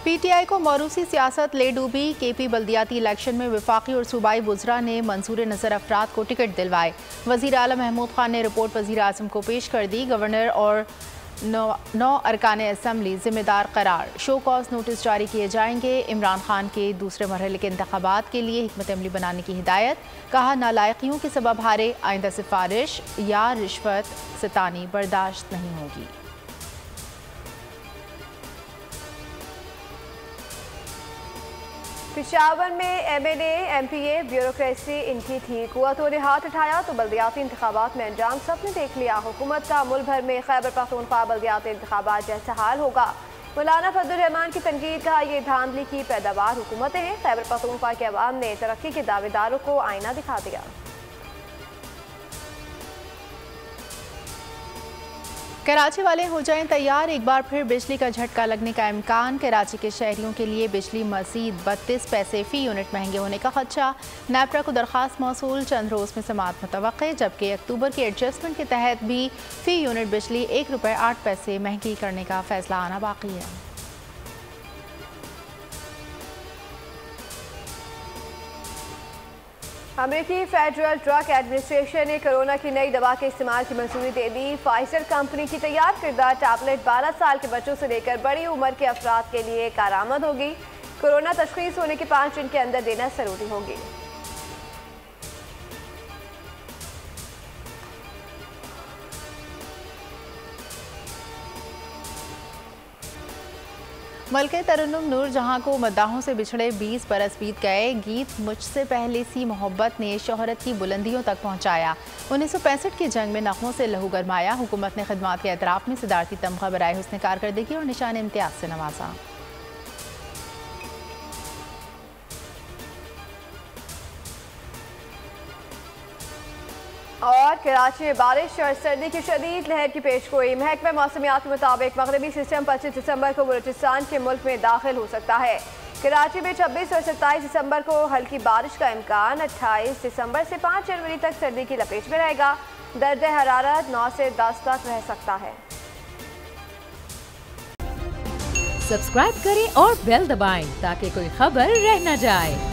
PTI को मौरूसी सियासत ले डूबी। KP बल्दियाती इलेक्शन में वफाकी और सूबाई वुज़रा ने मंसूर नज़र अफराद को टिकट दिलवाए। वज़ीर आला महमूद खान ने रिपोर्ट वज़ीर आज़म को पेश कर दी। गवर्नर और 9 अरकान असम्बली जिम्मेदार करार। शो कॉज नोटिस जारी किए जाएंगे। इमरान खान के दूसरे मरहले के इंतखाबात के लिए हिकमत अमली बनाने की हिदायत। कहा, नालायकियों के सबब हारे, आइंदा सिफारिश या रिश्वत सितानी बर्दाश्त नहीं होगी। पेशावर में MNA MPA ब्यूरोक्रेसी इनकी थी। कुव्वतों ने हाथ उठाया तो बल्दियाती इंतखाबात में अंजाम सबने देख लिया। हुकूमत का मुल्क भर में खैबर पख्तूनख्वा बल्दियाती इंतखाबात जैसा हाल होगा। मौलाना फजलुर रहमान की तनकीद। कहा, ये धांधली की पैदावार हुकूमतें हैं। खैबर पख्तूनख्वा के अवाम ने तरक्की के दावेदारों को आईना दिखा दिया। कराची वाले हो जाएं तैयार, एक बार फिर बिजली का झटका लगने का इम्कान। कराची के शहरियों के लिए बिजली मजीद 32 पैसे फी यूनिट महंगे होने का खदशा। नेपरा को दरखास्त मौसूल, चंद रोज में समाअत मुतवक्के। जबकि अक्टूबर के एडजस्टमेंट के तहत भी फी यूनिट बिजली ₹1.08 महंगी करने का फैसला आना बाकी है। अमेरिकी फेडरल ड्रग एडमिनिस्ट्रेशन ने कोरोना की नई दवा के इस्तेमाल की मंजूरी दे दी। फाइजर कंपनी की तैयार करदा टैबलेट 12 साल के बच्चों से लेकर बड़ी उम्र के अफराद के लिए कारआमद होगी। कोरोना तशखीस होने के 5 दिन के अंदर देना जरूरी होगी। मलके तरन्नुम नूर जहां को मद्दाहों से बिछड़े 20 बरस बीत गए। गीत मुझसे पहले सी मोहब्बत ने शोहरत की बुलंदियों तक पहुंचाया। 1965 की जंग में नगमों से लहू गरमाया। हुकूमत ने खिदमात के एतराफ में सदारती तमगा बराए हुस्न कारकर्दगी और निशान इम्तियाज से नवाजा। और कराची में बारिश और सर्दी की शदीद लहर की पेशगोई। महकमा मौसमियात के मुताबिक मगरबी सिस्टम 25 दिसंबर को बलूचिस्तान के मुल्क में दाखिल हो सकता है। कराची में 26 और 27 दिसंबर को हल्की बारिश का इम्कान। 28 दिसंबर से 5 जनवरी तक सर्दी की लपेट में रहेगा। दर्ज हरारत 9 से 10 तक रह सकता है। सब्सक्राइब करें और बेल दबाएं ताकि कोई खबर रह न जाए।